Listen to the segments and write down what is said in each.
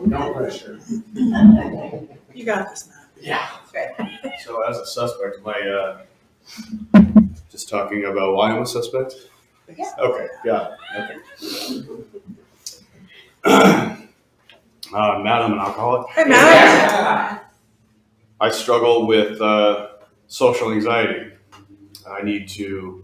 No pressure. You got this, man. Yeah. That's right. So as a suspect, am I just talking about why I'm a suspect? Yeah. Okay, got it. Matt, I'm an alcoholic. Hey, Matt. I struggle with social anxiety. I need to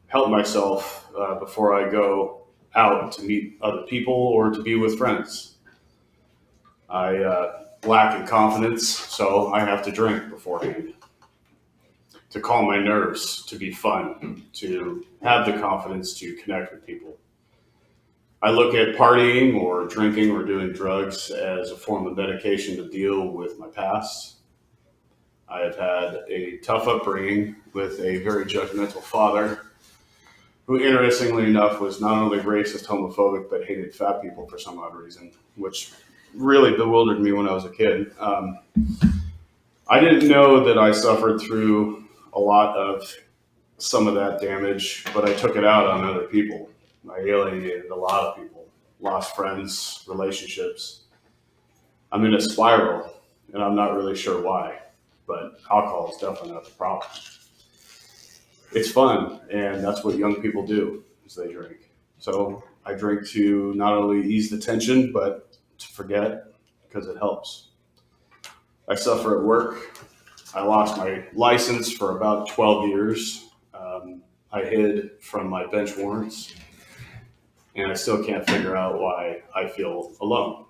help myself before I go out to meet other people or to be with friends. I lack in confidence, so I have to drink beforehand to calm my nerves, to be fun, to have the confidence to connect with people. I look at partying or drinking or doing drugs as a form of medication to deal with my past. I have had a tough upbringing with a very judgmental father who, interestingly enough, was not only racist, homophobic, but hated fat people for some odd reason, which really bewildered me when I was a kid. I didn't know that I suffered through a lot of some of that damage, but I took it out on other people. I alienated a lot of people, lost friends, relationships. I'm in a spiral, and I'm not really sure why, but alcohol is definitely not the problem. It's fun, and that's what young people do, is they drink. So I drink to not only ease the tension, but to forget, because it helps. I suffer at work. I lost my license for about 12 years. I hid from my bench warrants, and I still can't figure out why I feel alone.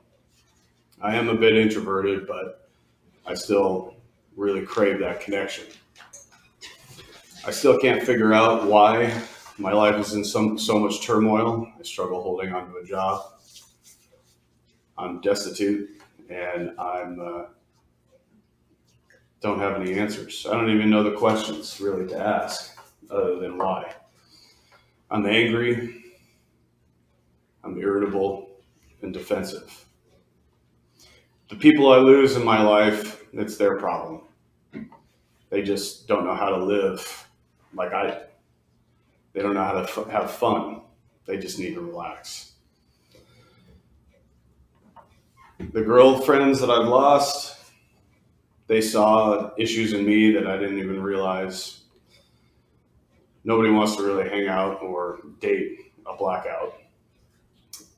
I am a bit introverted, but I still really crave that connection. I still can't figure out why my life is in so much turmoil. I struggle holding on to a job. I'm destitute, and I'm don't have any answers. I don't even know the questions really to ask, other than why. I'm angry. I'm irritable and defensive. The people I lose in my life, it's their problem. They just don't know how to live like I do. They don't know how to have fun. They just need to relax. The girlfriends that I've lost, they saw issues in me that I didn't even realize. Nobody wants to really hang out or date a blackout.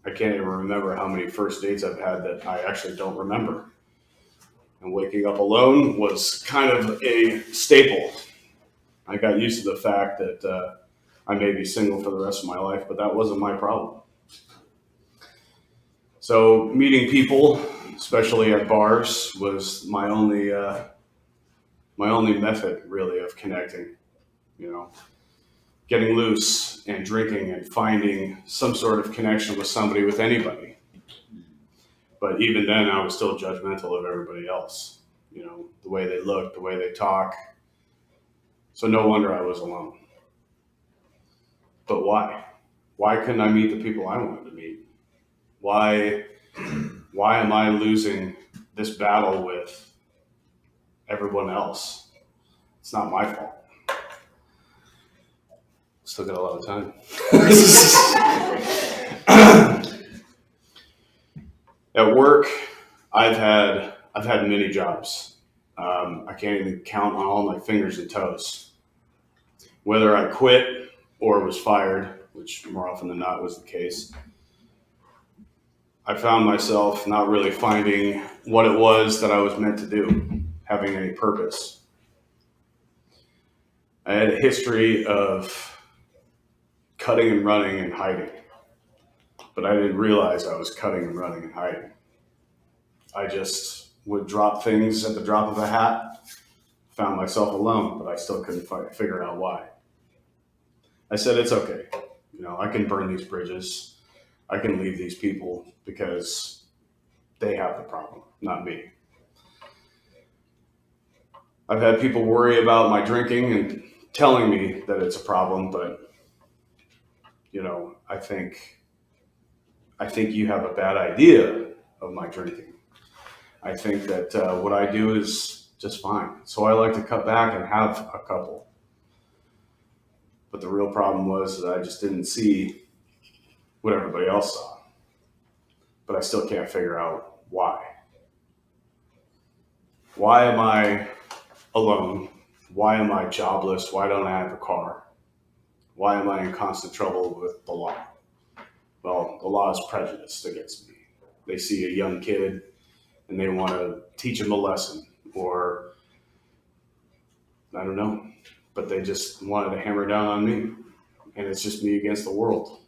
I can't even remember how many first dates I've had that I actually don't remember. And waking up alone was kind of a staple. I got used to the fact that I may be single for the rest of my life, but that wasn't my problem. So meeting people, especially at bars, was my only method really of connecting. You know, getting loose and drinking and finding some sort of connection with somebody, with anybody. But even then, I was still judgmental of everybody else. You know, the way they look, the way they talk. So no wonder I was alone. But why? Why couldn't I meet the people I wanted to meet? Why am I losing this battle with everyone else? It's not my fault. Still got a lot of time. At work, I've had many jobs. I can't even count on all my fingers and toes. Whether I quit or was fired, which more often than not was the case, I found myself not really finding what it was that I was meant to do, having any purpose. I had a history of cutting and running and hiding, but I didn't realize I was cutting and running and hiding. I just would drop things at the drop of a hat, found myself alone, but I still couldn't figure out why. I said, it's okay. You know, I can burn these bridges. I can leave these people because they have the problem, not me. I've had people worry about my drinking and telling me that it's a problem, but you know, I think you have a bad idea of my drinking. I think that what I do is just fine. So I like to cut back and have a couple. But the real problem was that I just didn't see what everybody else saw. but I still can't figure out why. Why am I alone? Why am I jobless? Why don't I have a car? Why am I in constant trouble with the law? Well, the law is prejudiced against me. They see a young kid and they want to teach him a lesson, or I don't know, but they just wanted to hammer down on me, and it's just me against the world.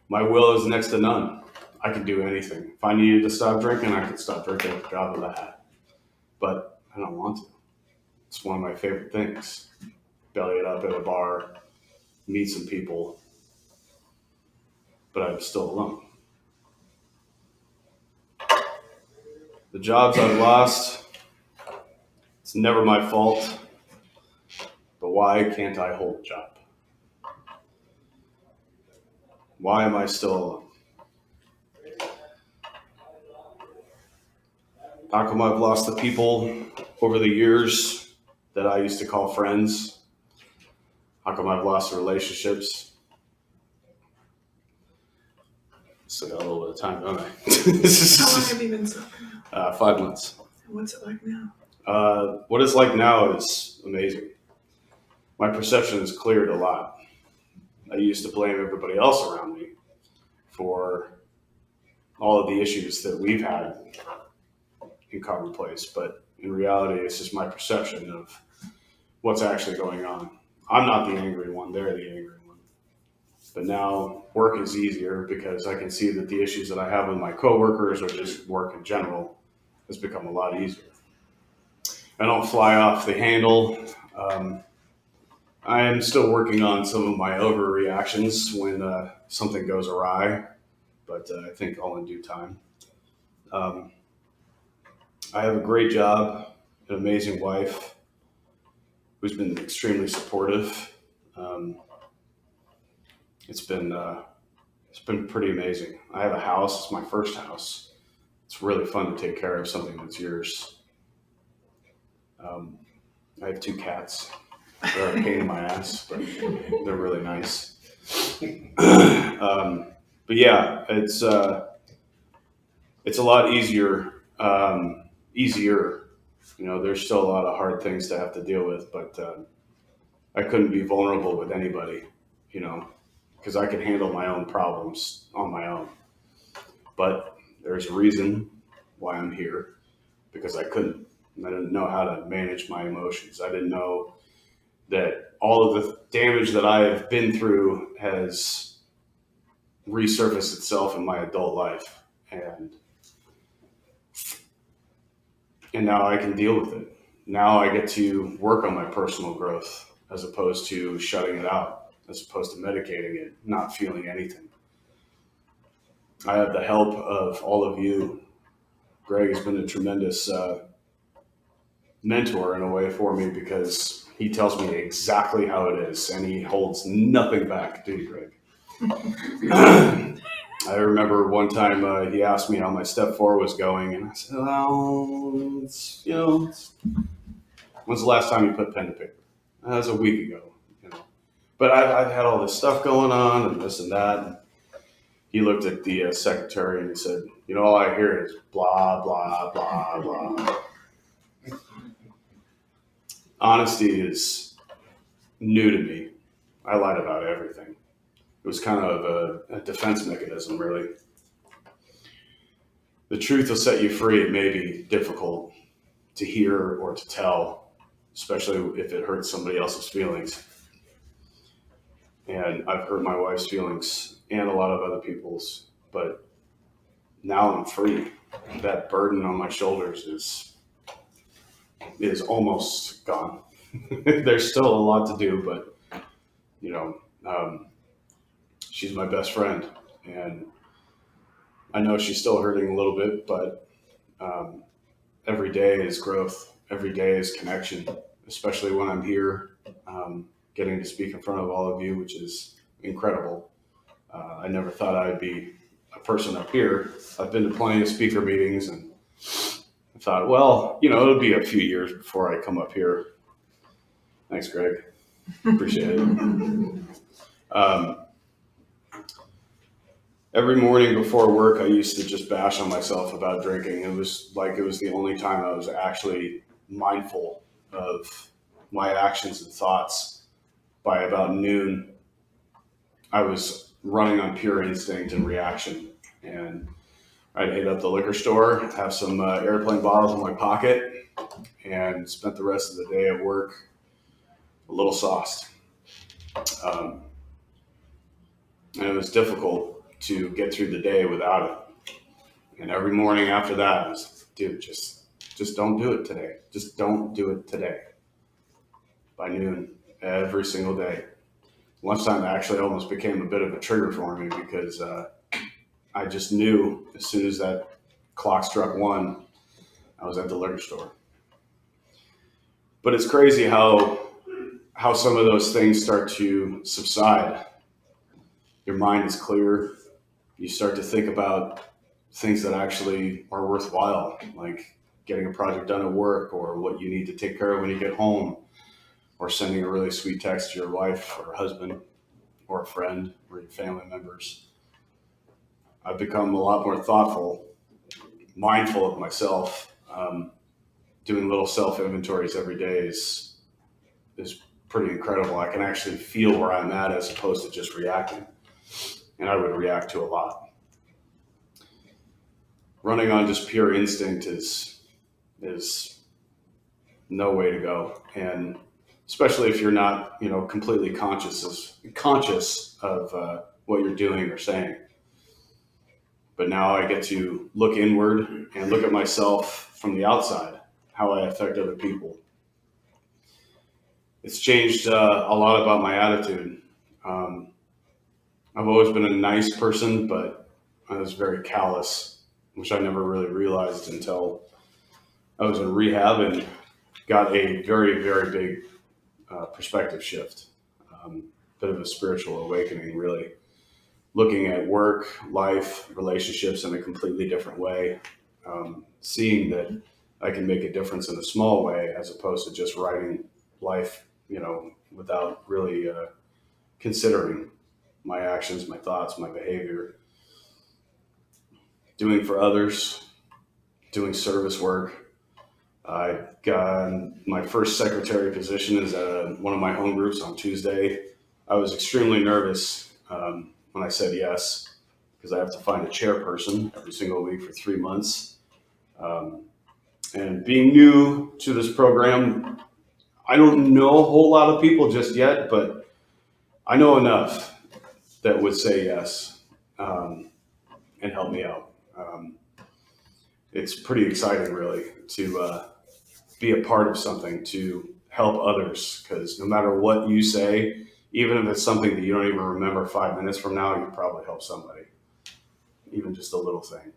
My will is next to none. I can do anything. If I needed to stop drinking, I could stop drinking at the drop of a hat, but I don't want to. It's one of my favorite things. Belly it up at a bar, meet some people, but I'm still alone. The jobs I've lost, it's never my fault, but why can't I hold a job? Why am I still alone? How come I've lost the people over the years that I used to call friends? How come I've lost the relationships? Still got a little bit of time, don't I? How long have you been sober now? 5 months. What's it like now? What it's like now is amazing. My perception has cleared a lot. I used to blame everybody else around me for all of the issues that we've had in commonplace, but in reality, it's just my perception of what's actually going on. I'm not the angry one, they're the angry one. But now work is easier because I can see that the issues that I have with my coworkers or just work in general has become a lot easier. I don't fly off the handle. I am still working on some of my overreactions when something goes awry, but I think all in due time. I have a great job, an amazing wife who's been extremely supportive. It's been pretty amazing. I have a house. It's my first house. It's really fun to take care of something that's yours. I have 2 cats. They're a pain in my ass, but they're really nice. But yeah, it's a lot easier. Easier. You know, there's still a lot of hard things to have to deal with, but I couldn't be vulnerable with anybody, you know, because I could handle my own problems on my own. But there's a reason why I'm here, because I couldn't. I didn't know how to manage my emotions. I didn't know that all of the damage that I have been through has resurfaced itself in my adult life. And now I can deal with it. Now I get to work on my personal growth as opposed to shutting it out, as opposed to medicating it, not feeling anything. I have the help of all of you. Greg has been a tremendous mentor in a way for me because he tells me exactly how it is and he holds nothing back. Do you, Greg? I remember one time he asked me how my step 4 was going, and I said, "Oh, when's the last time you put pen to paper?" That was a week ago, you know. But I've had all this stuff going on and this and that. And he looked at the secretary and he said, "You know, all I hear is blah, blah, blah, blah." Honesty is new to me. I lied about everything. It was kind of a defense mechanism, really. The truth will set you free. It may be difficult to hear or to tell, especially if it hurts somebody else's feelings. And I've hurt my wife's feelings and a lot of other people's, but now I'm free. That burden on my shoulders is almost gone. There's still a lot to do, but you know, she's my best friend, and I know she's still hurting a little bit, but every day is growth. Every day is connection, especially when I'm here, getting to speak in front of all of you, which is incredible. I never thought I'd be a person up here. I've been to plenty of speaker meetings, and I thought, well, you know, it'll be a few years before I come up here. Thanks, Greg. Appreciate it. every morning before work, I used to just bash on myself about drinking. It was like it was the only time I was actually mindful of my actions and thoughts. By about noon, I was running on pure instinct and reaction. And I'd hit up the liquor store, have some airplane bottles in my pocket, and spent the rest of the day at work a little sauced. And it was difficult to get through the day without it. And every morning after that, I was, dude, just don't do it today. Just don't do it today. By noon, every single day. Lunchtime actually almost became a bit of a trigger for me because I just knew as soon as that clock struck 1, I was at the liquor store. But it's crazy how some of those things start to subside. Your mind is clear. You start to think about things that actually are worthwhile, like getting a project done at work, or what you need to take care of when you get home, or sending a really sweet text to your wife or husband or a friend or your family members. I've become a lot more thoughtful, mindful of myself. Doing little self-inventories every day is pretty incredible. I can actually feel where I'm at as opposed to just reacting. And I would react to a lot. Running on just pure instinct is no way to go. And especially if you're not, completely conscious of what you're doing or saying. But now I get to look inward and look at myself from the outside, how I affect other people. It's changed a lot about my attitude. I've always been a nice person, but I was very callous, which I never really realized until I was in rehab and got a very, very big perspective shift. Bit of a spiritual awakening, really. Looking at work, life, relationships in a completely different way. Seeing that I can make a difference in a small way as opposed to just writing life, without really considering my actions, my thoughts, my behavior. Doing for others, doing service work. I got my first secretary position is at one of my home groups on Tuesday. I was extremely nervous when I said yes, because I have to find a chairperson every single week for 3 months. And being new to this program, I don't know a whole lot of people just yet, but I know enough that would say yes and help me out. It's pretty exciting, really, to be a part of something, to help others, because no matter what you say, even if it's something that you don't even remember 5 minutes from now, you probably help somebody, even just a little thing.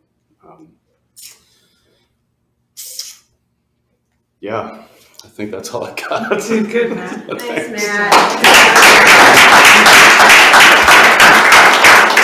Yeah, I think that's all I got. You did good, Matt. Thanks, Matt.